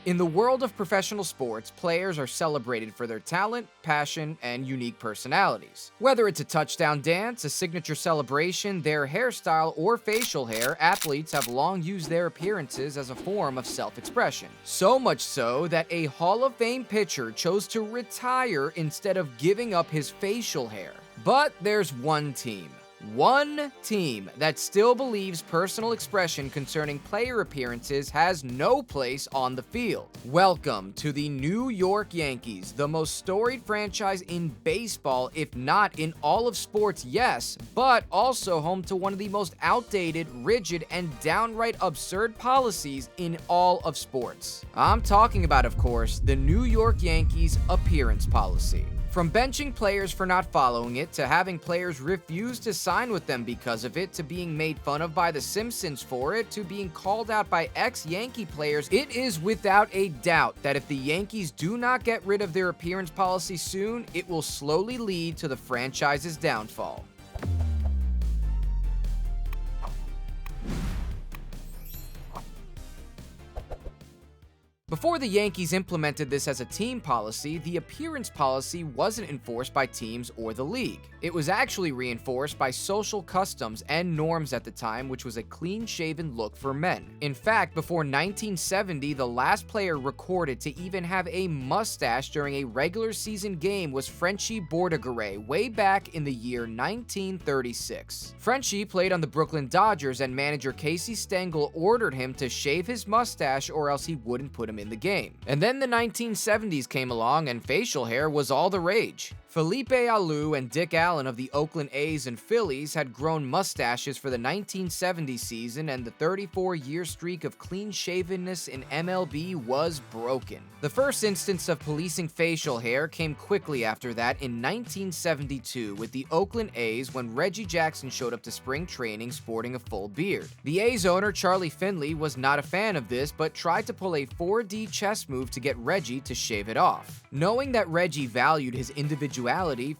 In the world of professional sports, players are celebrated for their talent, passion, and unique personalities. Whether it's a touchdown dance, a signature celebration, their hairstyle, or facial hair, athletes have long used their appearances as a form of self-expression. So much so that a Hall of Fame pitcher chose to retire instead of giving up his facial hair. But there's one team that still believes personal expression concerning player appearances has no place on the field. Welcome to the New York Yankees, the most storied franchise in baseball, if not in all of sports, yes, but also home to one of the most outdated, rigid, and downright absurd policies in all of sports. I'm talking about, of course, the New York Yankees appearance policy. From benching players for not following it, to having players refuse to sign with them because of it, to being made fun of by The Simpsons for it, to being called out by ex-Yankee players, it is without a doubt that if the Yankees do not get rid of their appearance policy soon, it will slowly lead to the franchise's downfall. Before the Yankees implemented this as a team policy, the appearance policy wasn't enforced by teams or the league. It was actually reinforced by social customs and norms at the time, which was a clean-shaven look for men. In fact, before 1970, the last player recorded to even have a mustache during a regular season game was Frenchie Bordegaray, way back in the year 1936. Frenchie played on the Brooklyn Dodgers, and manager Casey Stengel ordered him to shave his mustache or else he wouldn't put him in the game. And then the 1970s came along and facial hair was all the rage. Felipe Alou and Dick Allen of the Oakland A's and Phillies had grown mustaches for the 1970 season, and the 34-year streak of clean-shavenness in MLB was broken. The first instance of policing facial hair came quickly after that in 1972 with the Oakland A's when Reggie Jackson showed up to spring training sporting a full beard. The A's owner, Charlie Finley, was not a fan of this but tried to pull a 4D chess move to get Reggie to shave it off. Knowing that Reggie valued his individuality,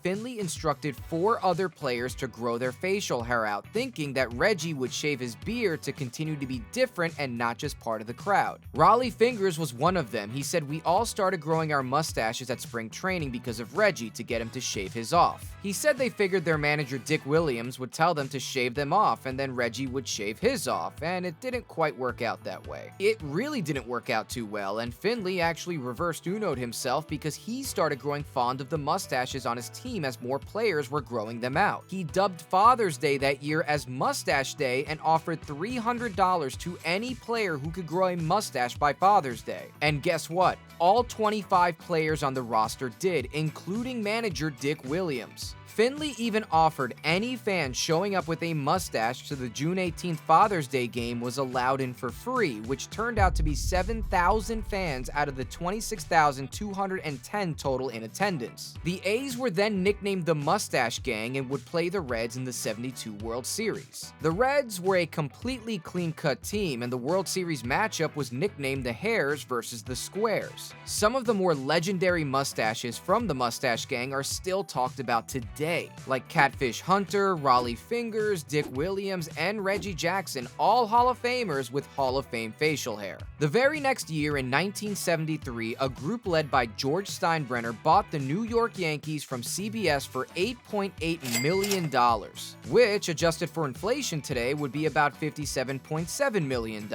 Finley instructed 4 other players to grow their facial hair out, thinking that Reggie would shave his beard to continue to be different and not just part of the crowd. Raleigh Fingers was one of them. He said, "We all started growing our mustaches at spring training because of Reggie to get him to shave his off." He said they figured their manager Dick Williams would tell them to shave them off and then Reggie would shave his off, and it didn't quite work out that way. It really didn't work out too well, and Finley actually reversed Uno'd himself because he started growing fond of the mustaches on his team as more players were growing them out. He dubbed Father's Day that year as Mustache Day and offered $300 to any player who could grow a mustache by Father's Day. And guess what? All 25 players on the roster did, including manager Dick Williams. Finley even offered any fan showing up with a mustache to the June 18th Father's Day game was allowed in for free, which turned out to be 7,000 fans out of the 26,210 total in attendance. The A's were then nicknamed the Mustache Gang and would play the Reds in the '72 World Series. The Reds were a completely clean-cut team, and the World Series matchup was nicknamed the Hairs versus the Squares. Some of the more legendary mustaches from the Mustache Gang are still talked about today, like Catfish Hunter, Raleigh Fingers, Dick Williams, and Reggie Jackson, all Hall of Famers with Hall of Fame facial hair. The very next year, in 1973, a group led by George Steinbrenner bought the New York Yankees from CBS for $8.8 million, which, adjusted for inflation today, would be about $57.7 million.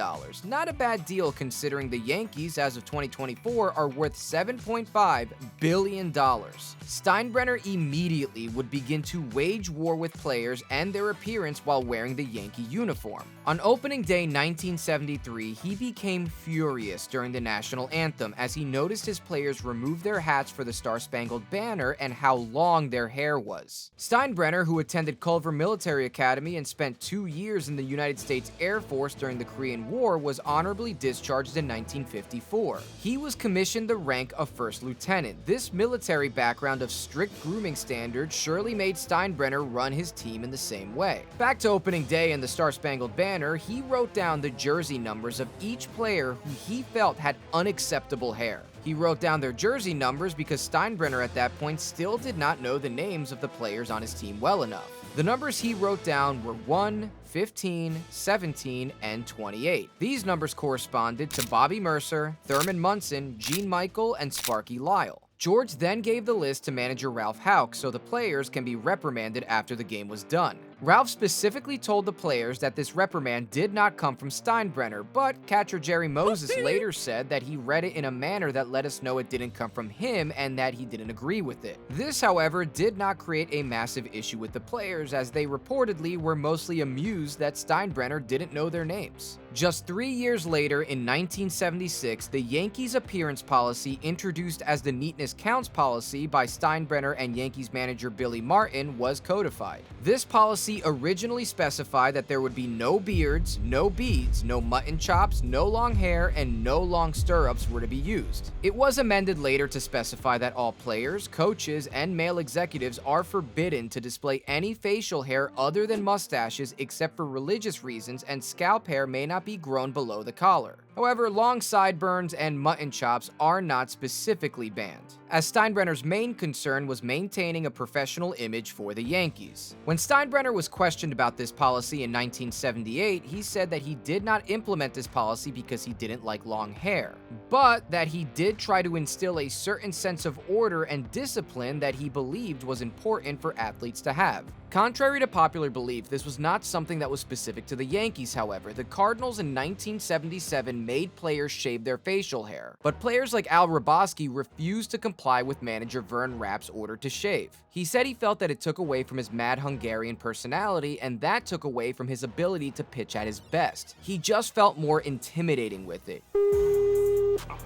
Not a bad deal considering the Yankees, as of 2024, are worth $7.5 billion. Steinbrenner immediately would begin to wage war with players and their appearance while wearing the Yankee uniform. On opening day 1973, he became furious during the national anthem as he noticed his players remove their hats for the Star-Spangled Banner and how long their hair was. Steinbrenner, who attended Culver Military Academy and spent 2 years in the United States Air Force during the Korean War, was honorably discharged in 1954. He was commissioned the rank of first lieutenant. This military background of strict grooming standards surely made Steinbrenner run his team in the same way. Back to opening day and the Star-Spangled Banner, he wrote down the jersey numbers of each player who he felt had unacceptable hair. He wrote down their jersey numbers because Steinbrenner at that point still did not know the names of the players on his team well enough. The numbers he wrote down were 1, 15, 17, and 28. These numbers corresponded to Bobby Mercer, Thurman Munson, Gene Michael, and Sparky Lyle. George then gave the list to manager Ralph Houck so the players can be reprimanded after the game was done. Ralph specifically told the players that this reprimand did not come from Steinbrenner, but catcher Jerry Moses later said that he read it in a manner that let us know it didn't come from him and that he didn't agree with it. This, however, did not create a massive issue with the players, as they reportedly were mostly amused that Steinbrenner didn't know their names. Just 3 years later, in 1976, the Yankees appearance policy, introduced as the neatness counts policy by Steinbrenner and Yankees manager Billy Martin, was codified. This policy originally specified that there would be no beards, no beads, no mutton chops, no long hair, and no long stirrups were to be used. It was amended later to specify that all players, coaches, and male executives are forbidden to display any facial hair other than mustaches except for religious reasons, and scalp hair may not be grown below the collar. However, long sideburns and mutton chops are not specifically banned, as Steinbrenner's main concern was maintaining a professional image for the Yankees. When Steinbrenner was questioned about this policy in 1978, he said that he did not implement this policy because he didn't like long hair, but that he did try to instill a certain sense of order and discipline that he believed was important for athletes to have. Contrary to popular belief, this was not something that was specific to the Yankees, however. The Cardinals in 1977 made players shave their facial hair, but players like Al Raboski refused to comply with manager Vern Rapp's order to shave. He said he felt that it took away from his mad Hungarian personality, and that took away from his ability to pitch at his best. He just felt more intimidating with it.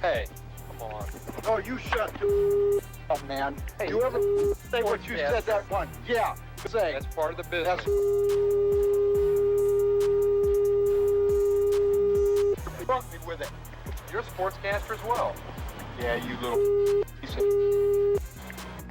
Hey, come on. Oh, you shut up, man. Hey, you ever say what you said that one? Yeah. Say. That's part of the business. Fuck me with it. You're a sportscaster as well. Yeah, you little piece of...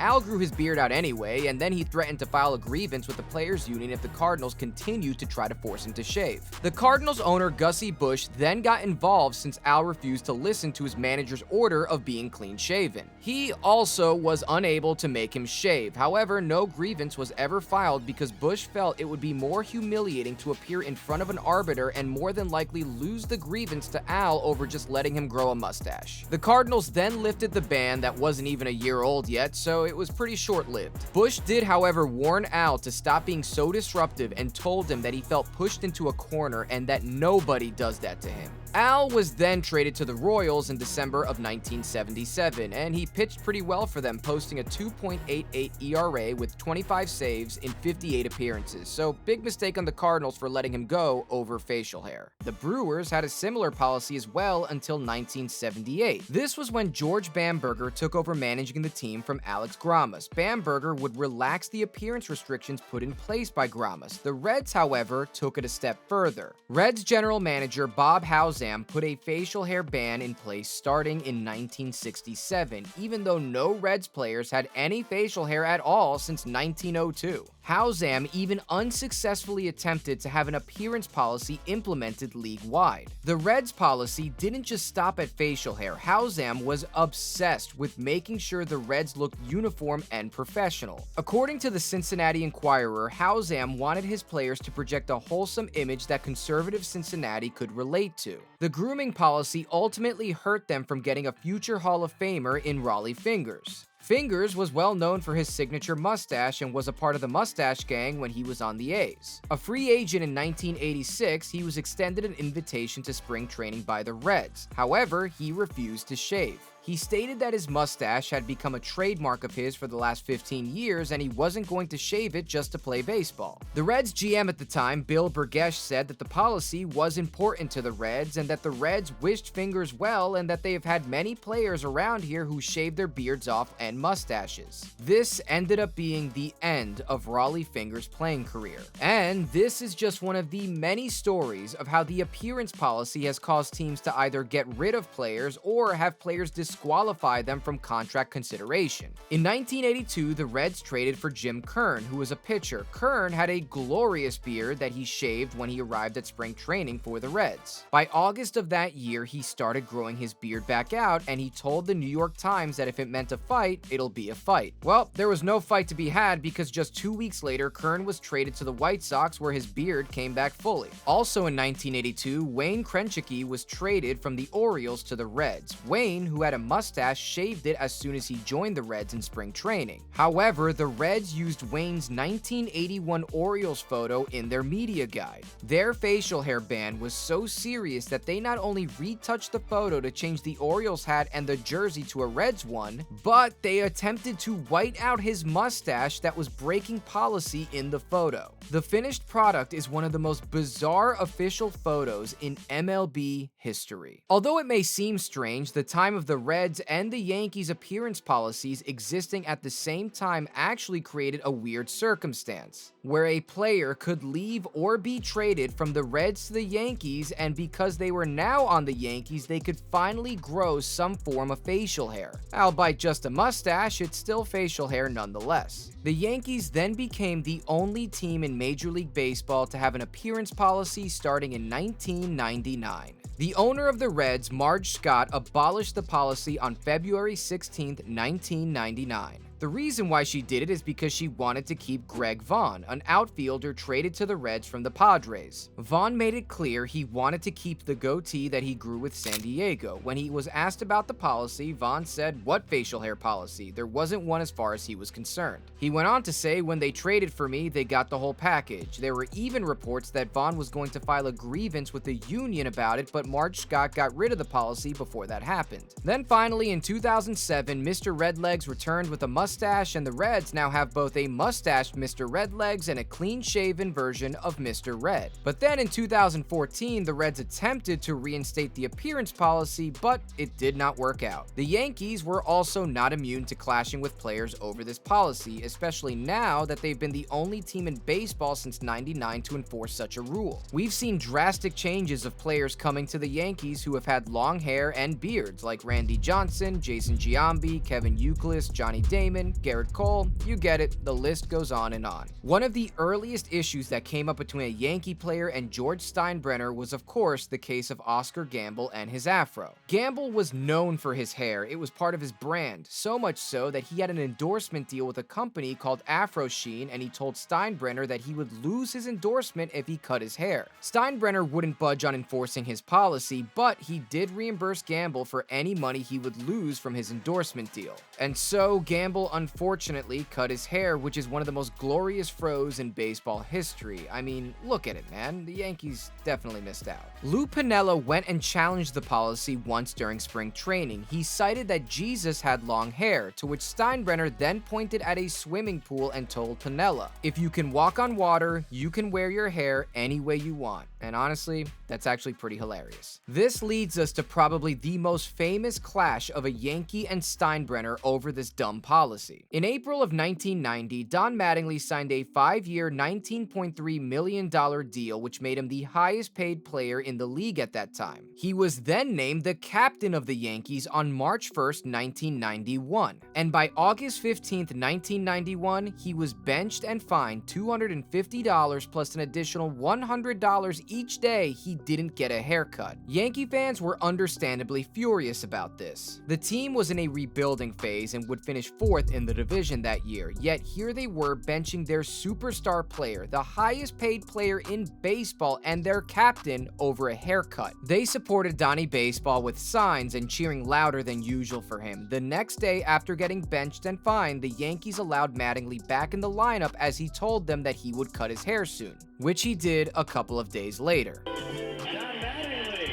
Al grew his beard out anyway, and then he threatened to file a grievance with the Players Union if the Cardinals continued to try to force him to shave. The Cardinals owner Gussie Busch then got involved since Al refused to listen to his manager's order of being clean-shaven. He also was unable to make him shave. However, no grievance was ever filed because Busch felt it would be more humiliating to appear in front of an arbiter and more than likely lose the grievance to Al over just letting him grow a mustache. The Cardinals then lifted the ban that wasn't even a year old yet, so it was pretty short-lived. Busch did, however, warn Al to stop being so disruptive and told him that he felt pushed into a corner and that nobody does that to him. Al was then traded to the Royals in December of 1977, and he pitched pretty well for them, posting a 2.88 ERA with 25 saves in 58 appearances, so big mistake on the Cardinals for letting him go over facial hair. The Brewers had a similar policy as well until 1978. This was when George Bamberger took over managing the team from Alex Grommas. Bamberger would relax the appearance restrictions put in place by Grommas. The Reds, however, took it a step further. Reds general manager Bob Hausam put a facial hair ban in place starting in 1967, even though no Reds players had any facial hair at all since 1902. Hausam even unsuccessfully attempted to have an appearance policy implemented league-wide. The Reds policy didn't just stop at facial hair. Hausam was obsessed with making sure the Reds looked uniform and professional. According to the Cincinnati Enquirer, Hausam wanted his players to project a wholesome image that conservative Cincinnati could relate to. The grooming policy ultimately hurt them from getting a future Hall of Famer in Raleigh Fingers. Fingers was well known for his signature mustache and was a part of the Mustache Gang when he was on the A's. A free agent in 1986, he was extended an invitation to spring training by the Reds. However, he refused to shave. He stated that his mustache had become a trademark of his for the last 15 years and he wasn't going to shave it just to play baseball. The Reds GM at the time, Bill Burgesh, said that the policy was important to the Reds and that the Reds wished Fingers well and that they have had many players around here who shaved their beards off and mustaches. This ended up being the end of Raleigh Fingers' playing career. And this is just one of the many stories of how the appearance policy has caused teams to either get rid of players or have players disqualified disqualify them from contract consideration. In 1982, the Reds traded for Jim Kern, who was a pitcher. Kern had a glorious beard that he shaved when he arrived at spring training for the Reds. By August of that year, he started growing his beard back out, and he told the New York Times that if it meant a fight, it'll be a fight. Well, there was no fight to be had because just 2 weeks later, Kern was traded to the White Sox where his beard came back fully. Also in 1982, Wayne Krejci was traded from the Orioles to the Reds. Wayne, who had a mustache, shaved it as soon as he joined the Reds in spring training. However, the Reds used Wayne's 1981 Orioles photo in their media guide. Their facial hair ban was so serious that they not only retouched the photo to change the Orioles hat and the jersey to a Reds one, but they attempted to white out his mustache that was breaking policy in the photo. The finished product is one of the most bizarre official photos in MLB history. Although it may seem strange, the time of the Reds and the Yankees appearance policies existing at the same time actually created a weird circumstance, where a player could leave or be traded from the Reds to the Yankees, and because they were now on the Yankees, they could finally grow some form of facial hair. Albeit just a mustache, it's still facial hair nonetheless. The Yankees then became the only team in Major League Baseball to have an appearance policy starting in 1999. The owner of the Reds, Marge Scott, abolished the policy on February 16, 1999. The reason why she did it is because she wanted to keep Greg Vaughn, an outfielder traded to the Reds from the Padres. Vaughn made it clear he wanted to keep the goatee that he grew with San Diego. When he was asked about the policy, Vaughn said, "What facial hair policy? There wasn't one as far as he was concerned." He went on to say, "When they traded for me, they got the whole package." There were even reports that Vaughn was going to file a grievance with the union about it, but Marge Scott got rid of the policy before that happened. Then finally, in 2007, Mr. Redlegs returned with a mustache, and the Reds now have both a mustached Mr. Redlegs and a clean-shaven version of Mr. Red. But then in 2014, the Reds attempted to reinstate the appearance policy, but it did not work out. The Yankees were also not immune to clashing with players over this policy, especially now that they've been the only team in baseball since '99 to enforce such a rule. We've seen drastic changes of players coming to the Yankees who have had long hair and beards, like Randy Johnson, Jason Giambi, Kevin Youkilis, Johnny Damon, Garrett Cole, you get it, the list goes on and on. One of the earliest issues that came up between a Yankee player and George Steinbrenner was of course the case of Oscar Gamble and his afro. Gamble was known for his hair, it was part of his brand, so much so that he had an endorsement deal with a company called Afro Sheen, and he told Steinbrenner that he would lose his endorsement if he cut his hair. Steinbrenner wouldn't budge on enforcing his policy, but he did reimburse Gamble for any money he would lose from his endorsement deal. And so Gamble unfortunately cut his hair, which is one of the most glorious fros in baseball history. I mean, look at it, man. The Yankees definitely missed out. Lou Piniella went and challenged the policy once during spring training. He cited that Jesus had long hair, to which Steinbrenner then pointed at a swimming pool and told Piniella, "If you can walk on water, you can wear your hair any way you want." And honestly, that's actually pretty hilarious. This leads us to probably the most famous clash of a Yankee and Steinbrenner over this dumb policy. In April of 1990, Don Mattingly signed a 5-year, $19.3 million deal, which made him the highest paid player in the league at that time. He was then named the captain of the Yankees on March 1st, 1991. And by August 15th, 1991, he was benched and fined $250 plus an additional $100 each day he didn't get a haircut. Yankee fans were understandably furious about this. The team was in a rebuilding phase and would finish 4th in the division that year, yet here they were benching their superstar player, the highest paid player in baseball, and their captain over a haircut. They supported Donnie Baseball with signs and cheering louder than usual for him. The next day, after getting benched and fined, the Yankees allowed Mattingly back in the lineup as he told them that he would cut his hair soon, which he did a couple of days later. Don Mattingly.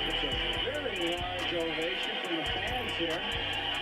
It's a very large ovation from the fans here.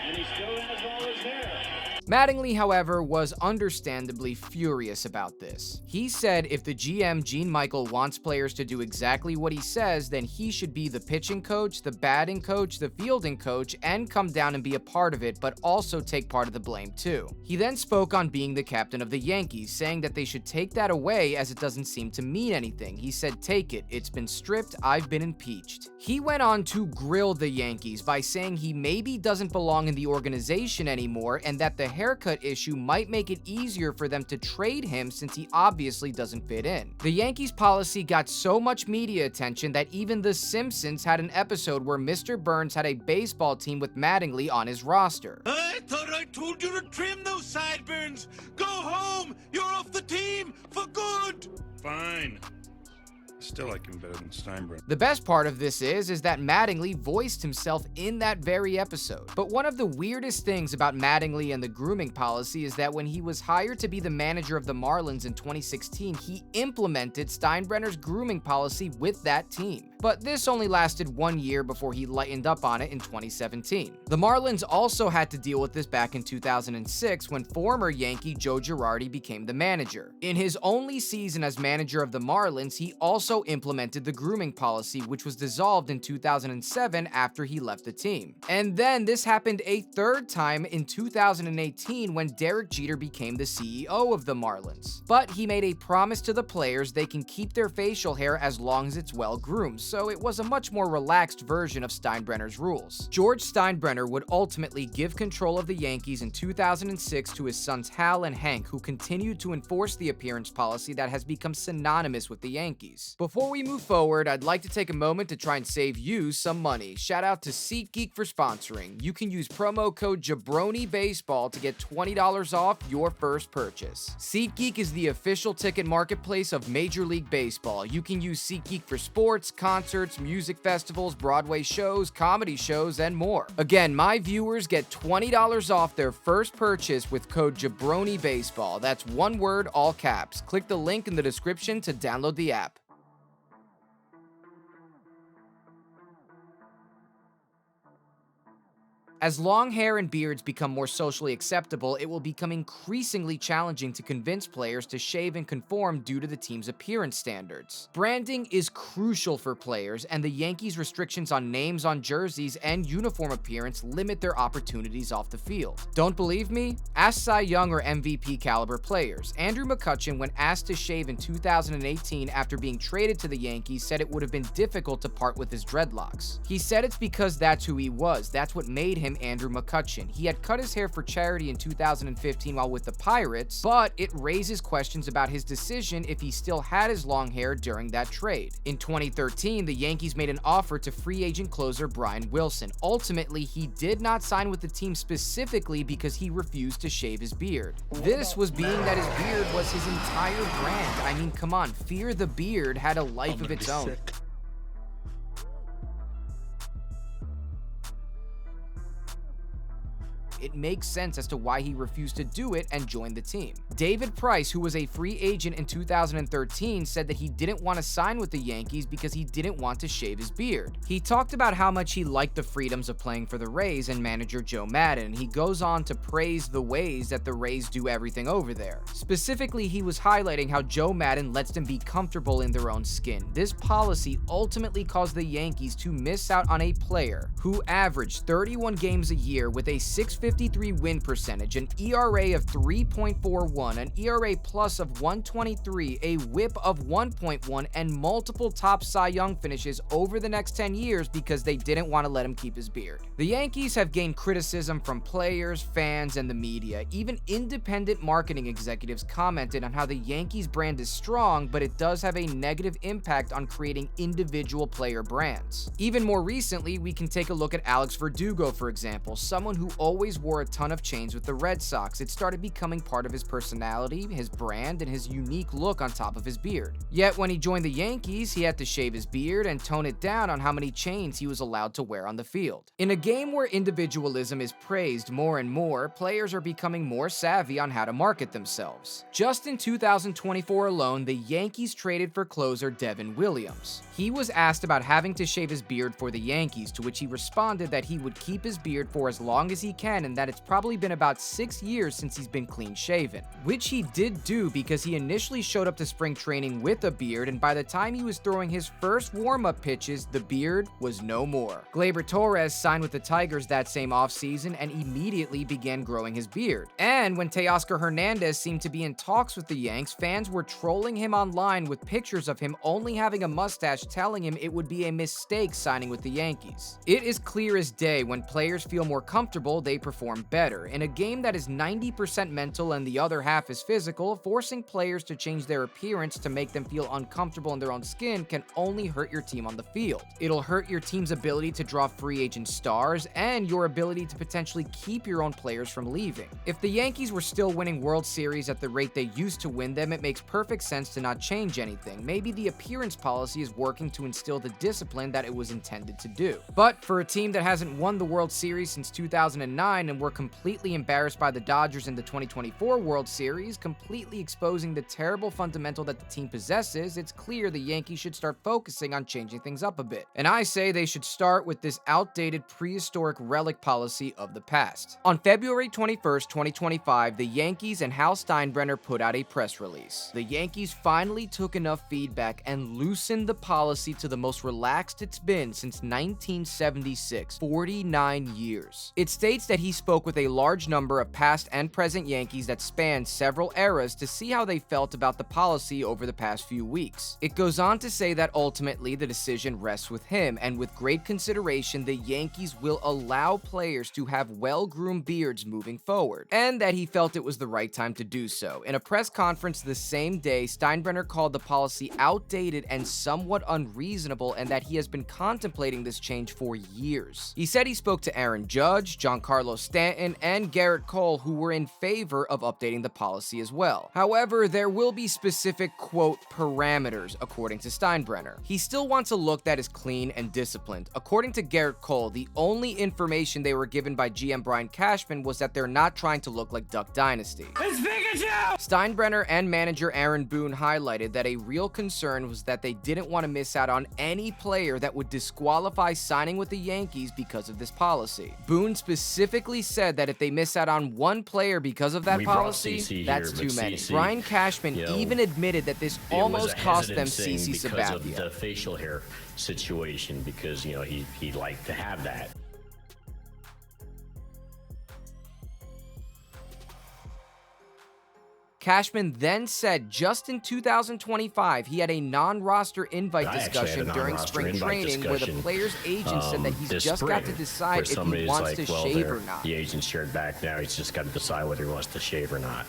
And he still has all his hair. Mattingly, however, was understandably furious about this. He said if the GM Gene Michael wants players to do exactly what he says, then he should be the pitching coach, the batting coach, the fielding coach, and come down and be a part of it, but also take part of the blame too. He then spoke on being the captain of the Yankees, saying that they should take that away as it doesn't seem to mean anything. He said, "Take it, it's been stripped, I've been impeached." He went on to grill the Yankees by saying he maybe doesn't belong in the organization anymore and that the haircut issue might make it easier for them to trade him since he obviously doesn't fit in. The Yankees policy got so much media attention that even The Simpsons had an episode where Mr. Burns had a baseball team with Mattingly on his roster. I thought I told you to trim those sideburns. Go home. You're off the team for good. Fine. Still like him better than Steinbrenner. The best part of this is that Mattingly voiced himself in that very episode. But one of the weirdest things about Mattingly and the grooming policy is that when he was hired to be the manager of the Marlins in 2016, he implemented Steinbrenner's grooming policy with that team. But this only lasted 1 year before he lightened up on it in 2017. The Marlins also had to deal with this back in 2006 when former Yankee Joe Girardi became the manager. In his only season as manager of the Marlins, he also implemented the grooming policy, which was dissolved in 2007 after he left the team. And then this happened a third time in 2018 when Derek Jeter became the CEO of the Marlins. But he made a promise to the players they can keep their facial hair as long as it's well groomed, so it was a much more relaxed version of Steinbrenner's rules. George Steinbrenner would ultimately give control of the Yankees in 2006 to his sons Hal and Hank, who continued to enforce the appearance policy that has become synonymous with the Yankees. Before we move forward, I'd like to take a moment to try and save you some money. Shout out to SeatGeek for sponsoring. You can use promo code JabroniBaseball to get $20 off your first purchase. SeatGeek is the official ticket marketplace of Major League Baseball. You can use SeatGeek for sports, concerts, music festivals, Broadway shows, comedy shows, and more. Again, my viewers get $20 off their first purchase with code JabroniBaseball. That's one word, all caps. Click the link in the description to download the app. As long hair and beards become more socially acceptable, it will become increasingly challenging to convince players to shave and conform due to the team's appearance standards. Branding is crucial for players, and the Yankees' restrictions on names on jerseys and uniform appearance limit their opportunities off the field. Don't believe me? Ask Cy Young or MVP caliber players. Andrew McCutchen, when asked to shave in 2018 after being traded to the Yankees, said it would have been difficult to part with his dreadlocks. He said it's because that's who he was. That's what made him Andrew McCutchen. He had cut his hair for charity in 2015 while with the Pirates, but it raises questions about his decision if he still had his long hair during that trade. In 2013, the Yankees made an offer to free agent closer Brian Wilson. Ultimately, he did not sign with the team specifically because he refused to shave his beard. This was being that his beard was his entire brand. I mean, come on, Fear the Beard had a life of its own. It makes sense as to why he refused to do it and join the team. David Price, who was a free agent in 2013, said that he didn't want to sign with the Yankees because he didn't want to shave his beard. He talked about how much he liked the freedoms of playing for the Rays and manager Joe Maddon. He goes on to praise the ways that the Rays do everything over there. Specifically, he was highlighting how Joe Maddon lets them be comfortable in their own skin. This policy ultimately caused the Yankees to miss out on a player who averaged 31 games a year with a .653 win percentage, an ERA of 3.41, an ERA plus of 123, a WHIP of 1.1, and multiple top Cy Young finishes over the next 10 years because they didn't want to let him keep his beard. The Yankees have gained criticism from players, fans, and the media. Even independent marketing executives commented on how the Yankees brand is strong, but it does have a negative impact on creating individual player brands. Even more recently, we can take a look at Alex Verdugo, for example, someone who always always wore a ton of chains with the Red Sox. It started becoming part of his personality, his brand, and his unique look on top of his beard. Yet when he joined the Yankees, he had to shave his beard and tone it down on how many chains he was allowed to wear on the field. In a game where individualism is praised more and more, players are becoming more savvy on how to market themselves. Just in 2024 alone, the Yankees traded for closer Devin Williams. He was asked about having to shave his beard for the Yankees, to which he responded that he would keep his beard for as long as he can and that it's probably been about 6 years since he's been clean shaven. Which he did do because he initially showed up to spring training with a beard, and by the time he was throwing his first warm-up pitches, the beard was no more. Gleyber Torres signed with the Tigers that same offseason and immediately began growing his beard. And when Teoscar Hernandez seemed to be in talks with the Yanks, fans were trolling him online with pictures of him only having a mustache, telling him it would be a mistake signing with the Yankees. It is clear as day when players feel more comfortable, they perform better. In a game that is 90% mental and the other half is physical, forcing players to change their appearance to make them feel uncomfortable in their own skin can only hurt your team on the field. It'll hurt your team's ability to draw free agent stars and your ability to potentially keep your own players from leaving. If the Yankees were still winning World Series at the rate they used to win them, it makes perfect sense to not change anything. Maybe the appearance policy is working to instill the discipline that it was intended to do. But for a team that hasn't won the World Series since 2009 and were completely embarrassed by the Dodgers in the 2024 World Series, completely exposing the terrible fundamental that the team possesses, it's clear the Yankees should start focusing on changing things up a bit. And I say they should start with this outdated prehistoric relic policy of the past. On February 21st, 2025, the Yankees and Hal Steinbrenner put out a press release. The Yankees finally took enough feedback and loosened the policy to the most relaxed it's been since 1976, 49 years. It states that he spoke with a large number of past and present Yankees that spanned several eras to see how they felt about the policy over the past few weeks. It goes on to say that ultimately the decision rests with him, and with great consideration, the Yankees will allow players to have well-groomed beards moving forward, and that he felt it was the right time to do so. In a press conference the same day, Steinbrenner called the policy outdated and somewhat unreasonable, and that he has been contemplating this change for years. He said he spoke to Aaron Judge, Giancarlo Stanton, and Garrett Cole, who were in favor of updating the policy as well. However, there will be specific, quote, parameters, according to Steinbrenner. He still wants a look that is clean and disciplined. According to Garrett Cole, the only information they were given by GM Brian Cashman was that they're not trying to look like Duck Dynasty. It's Pikachu! Steinbrenner and manager Aaron Boone highlighted that a real concern was that they didn't want to miss out on any player that would disqualify signing with the Yankees because of this policy. Boone specifically said that if they miss out on one player because of that policy, that's too many. Brian Cashman even admitted that this almost cost them CC Sabathia. Because of the facial hair situation, because, you know, he liked to have that. Cashman then said just in 2025, he had a non-roster invite discussion during spring training where the player's agent said that he's just got to decide if he wants to shave or not. The agent's shared back now, he's just got to decide whether he wants to shave or not.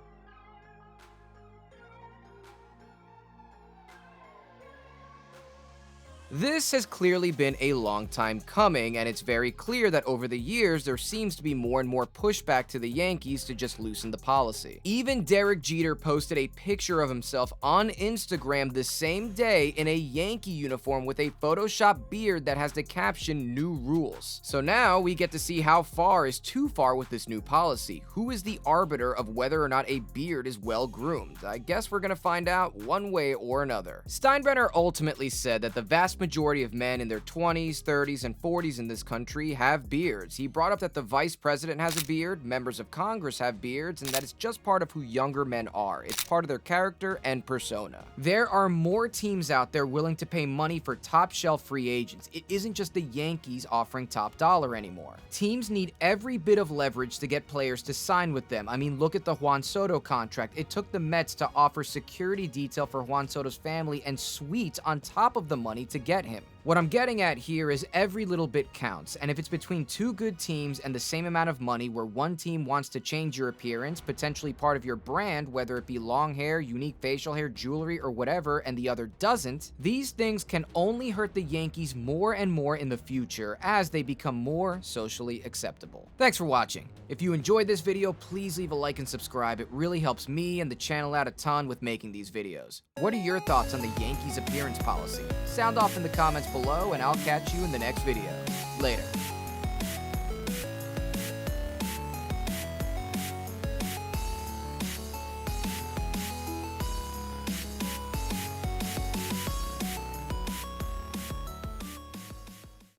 This has clearly been a long time coming, and it's very clear that over the years, there seems to be more and more pushback to the Yankees to just loosen the policy. Even Derek Jeter posted a picture of himself on Instagram the same day in a Yankee uniform with a Photoshop beard that has the caption "New Rules." So now we get to see how far is too far with this new policy. Who is the arbiter of whether or not a beard is well groomed? I guess we're gonna find out one way or another. Steinbrenner ultimately said that the vast majority of men in their 20s, 30s, and 40s in this country have beards. He brought up that the vice president has a beard, members of Congress have beards, and that it's just part of who younger men are. It's part of their character and persona. There are more teams out there willing to pay money for top-shelf free agents. It isn't just the Yankees offering top dollar anymore. Teams need every bit of leverage to get players to sign with them. I mean, look at the Juan Soto contract. It took the Mets to offer security detail for Juan Soto's family and suites on top of the money to get him. What I'm getting at here is every little bit counts, and if it's between two good teams and the same amount of money where one team wants to change your appearance, potentially part of your brand, whether it be long hair, unique facial hair, jewelry, or whatever, and the other doesn't, these things can only hurt the Yankees more and more in the future as they become more socially acceptable. Thanks for watching. If you enjoyed this video, please leave a like and subscribe. It really helps me and the channel out a ton with making these videos. What are your thoughts on the Yankees appearance policy? Sound off in the comments below, and I'll catch you in the next video. Later.